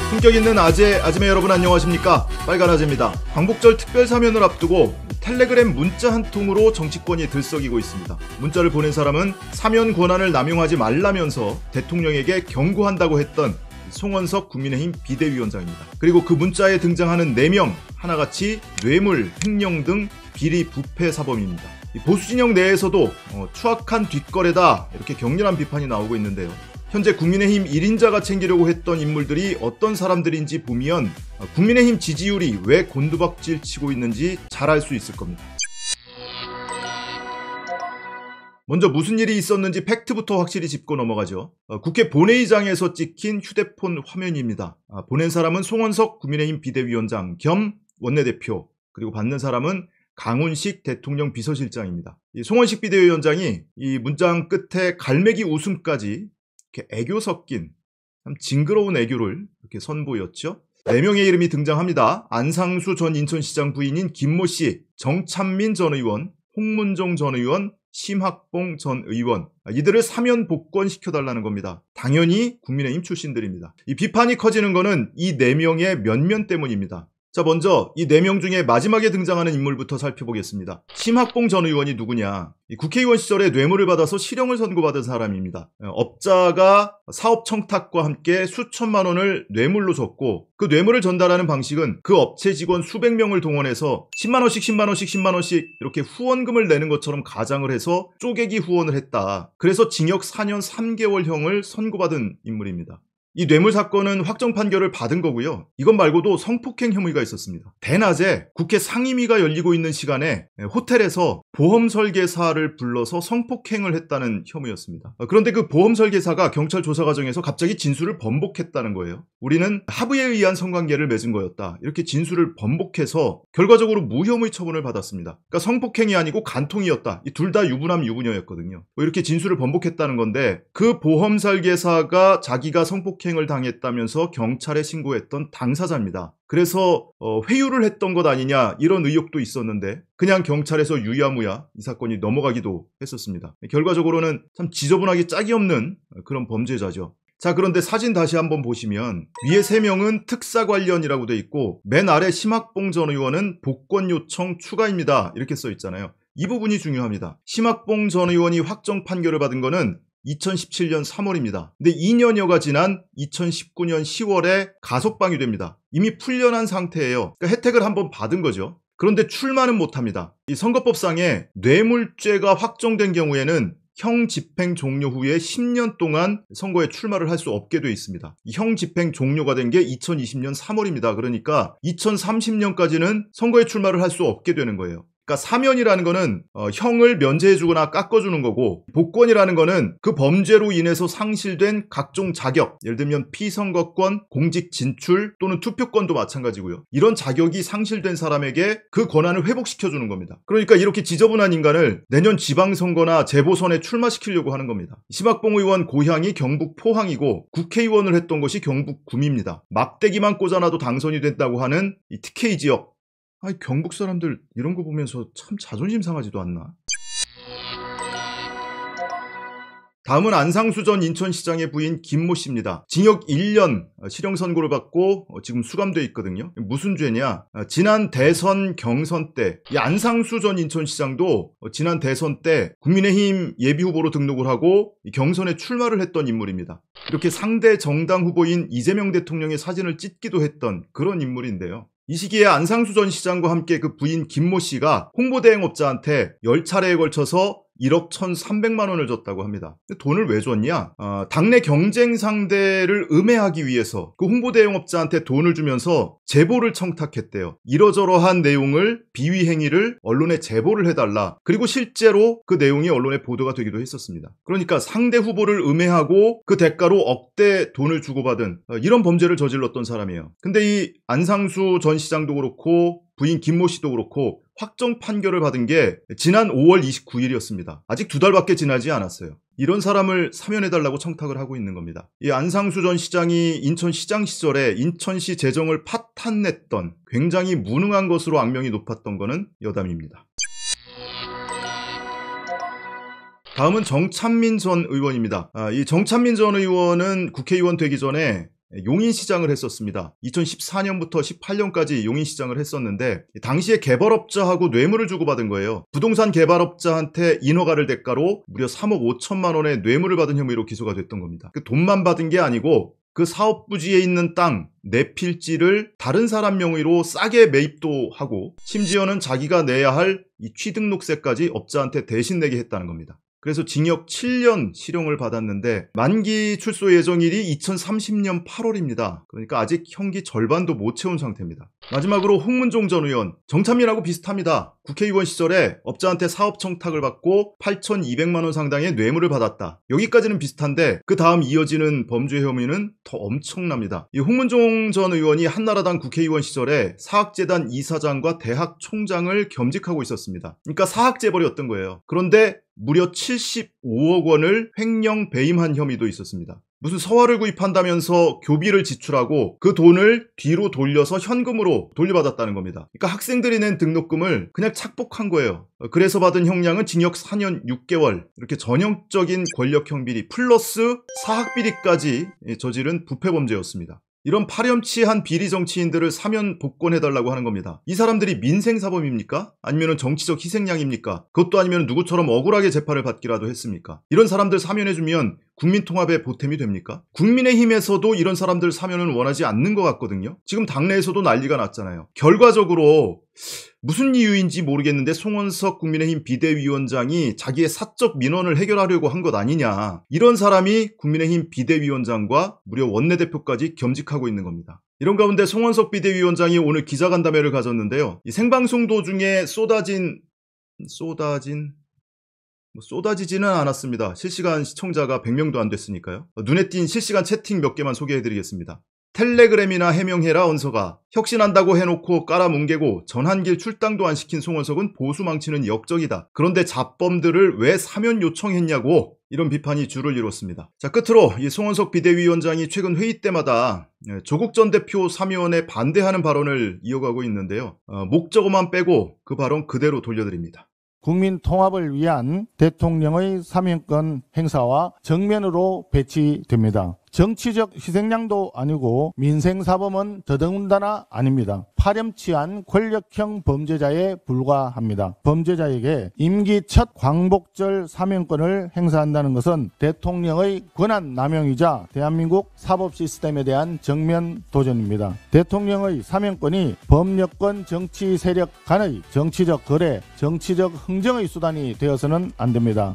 품격 있는 아재 여러분 안녕하십니까? 빨간 아재입니다. 광복절 특별사면을 앞두고 텔레그램 문자 한 통으로 정치권이 들썩이고 있습니다. 문자를 보낸 사람은 사면 권한을 남용하지 말라면서 대통령에게 경고한다고 했던 송원석 국민의힘 비대위원장입니다. 그리고 그 문자에 등장하는 4명 하나같이 뇌물, 횡령 등 비리 부패 사범입니다. 보수진영 내에서도 추악한 뒷거래다 이렇게 격렬한 비판이 나오고 있는데요. 현재 국민의힘 1인자가 챙기려고 했던 인물들이 어떤 사람들인지 보면 국민의힘 지지율이 왜 곤두박질 치고 있는지 잘 알 수 있을 겁니다. 먼저 무슨 일이 있었는지 팩트부터 확실히 짚고 넘어가죠. 국회 본회의장에서 찍힌 휴대폰 화면입니다. 보낸 사람은 송원석 국민의힘 비대위원장 겸 원내대표, 그리고 받는 사람은 강훈식 대통령 비서실장입니다. 이 송원식 비대위원장이 이 문장 끝에 갈매기 웃음까지 이렇게 애교 섞인 참 징그러운 애교를 이렇게 선보였죠. 4명의 이름이 등장합니다. 안상수 전 인천시장 부인인 김모 씨, 정찬민 전 의원, 홍문종 전 의원, 심학봉 전 의원, 이들을 사면 복권시켜달라는 겁니다. 당연히 국민의힘 출신들입니다. 이 비판이 커지는 거는 이 4명의 면면 때문입니다. 자, 먼저 이 4명 중에 마지막에 등장하는 인물부터 살펴보겠습니다. 심학봉 전 의원이 누구냐? 국회의원 시절에 뇌물을 받아서 실형을 선고받은 사람입니다. 업자가 사업 청탁과 함께 수천만 원을 뇌물로 줬고, 그 뇌물을 전달하는 방식은 그 업체 직원 수백 명을 동원해서 10만 원씩 10만 원씩 10만 원씩 이렇게 후원금을 내는 것처럼 가장을 해서 쪼개기 후원을 했다. 그래서 징역 4년 3개월형을 선고받은 인물입니다. 이 뇌물 사건은 확정 판결을 받은 거고요. 이것 말고도 성폭행 혐의가 있었습니다. 대낮에 국회 상임위가 열리고 있는 시간에 호텔에서 보험 설계사를 불러서 성폭행을 했다는 혐의였습니다. 그런데 그 보험 설계사가 경찰 조사 과정에서 갑자기 진술을 번복했다는 거예요. 우리는 합의에 의한 성관계를 맺은 거였다. 이렇게 진술을 번복해서 결과적으로 무혐의 처분을 받았습니다. 그러니까 성폭행이 아니고 간통이었다. 이 둘 다 유부남 유부녀였거든요. 이렇게 진술을 번복했다는 건데, 그 보험 설계사가 자기가 성폭행을 당했다면서 경찰에 신고했던 당사자입니다. 그래서 회유를 했던 것 아니냐 이런 의혹도 있었는데 그냥 경찰에서 유야무야 이 사건이 넘어가기도 했었습니다. 결과적으로는 참 지저분하게 짝이 없는 그런 범죄자죠. 자, 그런데 사진 다시 한번 보시면 위에 3명은 특사 관련이라고 돼 있고 맨 아래 심학봉 전 의원은 복권 요청 추가입니다. 이렇게 써 있잖아요. 이 부분이 중요합니다. 심학봉 전 의원이 확정 판결을 받은 거는 2017년 3월입니다. 근데 2년여가 지난 2019년 10월에 가석방이 됩니다. 이미 풀려난 상태예요. 그러니까 혜택을 한번 받은 거죠. 그런데 출마는 못합니다. 이 선거법상에 뇌물죄가 확정된 경우에는 형 집행 종료 후에 10년 동안 선거에 출마를 할 수 없게 돼 있습니다. 이 형 집행 종료가 된 게 2020년 3월입니다. 그러니까 2030년까지는 선거에 출마를 할 수 없게 되는 거예요. 그러니까 사면이라는 거는 형을 면제해주거나 깎아주는 거고, 복권이라는 거는 그 범죄로 인해서 상실된 각종 자격, 예를 들면 피선거권, 공직 진출 또는 투표권도 마찬가지고요. 이런 자격이 상실된 사람에게 그 권한을 회복시켜주는 겁니다. 그러니까 이렇게 지저분한 인간을 내년 지방선거나 재보선에 출마시키려고 하는 겁니다. 심학봉 의원 고향이 경북 포항이고 국회의원을 했던 것이 경북 구미입니다. 막대기만 꽂아놔도 당선이 된다고 하는 이 TK 지역. 아니, 경북 사람들 이런 거 보면서 참 자존심 상하지도 않나? 다음은 안상수 전 인천시장의 부인 김모 씨입니다. 징역 1년 실형 선고를 받고 지금 수감돼 있거든요. 무슨 죄냐? 지난 대선 경선 때 이 안상수 전 인천시장도 지난 대선 때 국민의힘 예비후보로 등록을 하고 경선에 출마를 했던 인물입니다. 이렇게 상대 정당 후보인 이재명 대통령의 사진을 찍기도 했던 그런 인물인데요. 이 시기에 안상수 전 시장과 함께 그 부인 김모 씨가 홍보대행업자한테 10차례에 걸쳐서 1억 1,300만 원을 줬다고 합니다. 돈을 왜 줬냐? 당내 경쟁 상대를 음해하기 위해서 그 홍보대행업자한테 돈을 주면서 제보를 청탁했대요. 이러저러한 내용을, 비위 행위를 언론에 제보를 해달라. 그리고 실제로 그 내용이 언론에 보도가 되기도 했었습니다. 그러니까 상대 후보를 음해하고 그 대가로 억대 돈을 주고받은 이런 범죄를 저질렀던 사람이에요. 근데 이 안상수 전 시장도 그렇고 부인 김모 씨도 그렇고 확정 판결을 받은 게 지난 5월 29일이었습니다. 아직 2달밖에 지나지 않았어요. 이런 사람을 사면해달라고 청탁을 하고 있는 겁니다. 이 안상수 전 시장이 인천시장 시절에 인천시 재정을 파탄냈던 굉장히 무능한 것으로 악명이 높았던 거는 여담입니다. 다음은 정찬민 전 의원입니다. 이 정찬민 전 의원은 국회의원 되기 전에 용인시장을 했었습니다. 2014년부터 18년까지 용인시장을 했었는데 당시에 개발업자하고 뇌물을 주고받은 거예요. 부동산 개발업자한테 인허가를 대가로 무려 3억 5천만 원의 뇌물을 받은 혐의로 기소가 됐던 겁니다. 그 돈만 받은 게 아니고 그 사업 부지에 있는 땅, 내 필지를 다른 사람 명의로 싸게 매입도 하고 심지어는 자기가 내야 할 이 취등록세까지 업자한테 대신 내게 했다는 겁니다. 그래서 징역 7년 실형을 받았는데 만기 출소 예정일이 2030년 8월입니다. 그러니까 아직 형기 절반도 못 채운 상태입니다. 마지막으로 홍문종 전 의원, 정찬민하고 비슷합니다. 국회의원 시절에 업자한테 사업 청탁을 받고 8,200만 원 상당의 뇌물을 받았다. 여기까지는 비슷한데 그 다음 이어지는 범죄 혐의는 더 엄청납니다. 이 홍문종 전 의원이 한나라당 국회의원 시절에 사학재단 이사장과 대학 총장을 겸직하고 있었습니다. 그러니까 사학재벌이었던 거예요. 그런데 무려 75억 원을 횡령 배임한 혐의도 있었습니다. 무슨 서화를 구입한다면서 교비를 지출하고 그 돈을 뒤로 돌려서 현금으로 돌려받았다는 겁니다. 그러니까 학생들이 낸 등록금을 그냥 착복한 거예요. 그래서 받은 형량은 징역 4년 6개월, 이렇게 전형적인 권력형 비리 플러스 사학비리까지 저지른 부패범죄였습니다. 이런 파렴치한 비리 정치인들을 사면 복권해달라고 하는 겁니다. 이 사람들이 민생사범입니까? 아니면 정치적 희생양입니까? 그것도 아니면 누구처럼 억울하게 재판을 받기라도 했습니까? 이런 사람들 사면해주면 국민통합의 보탬이 됩니까? 국민의힘에서도 이런 사람들 사면은 원하지 않는 것 같거든요. 지금 당내에서도 난리가 났잖아요. 결과적으로 무슨 이유인지 모르겠는데 송원석 국민의힘 비대위원장이 자기의 사적 민원을 해결하려고 한 것 아니냐. 이런 사람이 국민의힘 비대위원장과 무려 원내대표까지 겸직하고 있는 겁니다. 이런 가운데 송원석 비대위원장이 오늘 기자간담회를 가졌는데요. 이 생방송 도중에 쏟아지지는 않았습니다. 실시간 시청자가 100명도 안 됐으니까요. 눈에 띈 실시간 채팅 몇 개만 소개해드리겠습니다. 텔레그램이나 해명해라 언서가, 혁신한다고 해놓고 깔아뭉개고 전한길 출당도 안 시킨 송원석은 보수 망치는 역적이다. 그런데 잡범들을 왜 사면 요청했냐고, 이런 비판이 줄을 이뤘습니다. 자, 끝으로 이 송원석 비대위원장이 최근 회의 때마다 조국 전 대표 사면에 반대하는 발언을 이어가고 있는데요. 목적어만 빼고 그 발언 그대로 돌려드립니다. 국민 통합을 위한 대통령의 사면권 행사와 정면으로 배치됩니다. 정치적 희생양도 아니고 민생사범은 더더군다나 아닙니다. 파렴치한 권력형 범죄자에 불과합니다. 범죄자에게 임기 첫 광복절 사면권을 행사한다는 것은 대통령의 권한 남용이자 대한민국 사법 시스템에 대한 정면 도전입니다. 대통령의 사면권이 법여권 정치 세력 간의 정치적 거래, 정치적 흥정의 수단이 되어서는 안 됩니다.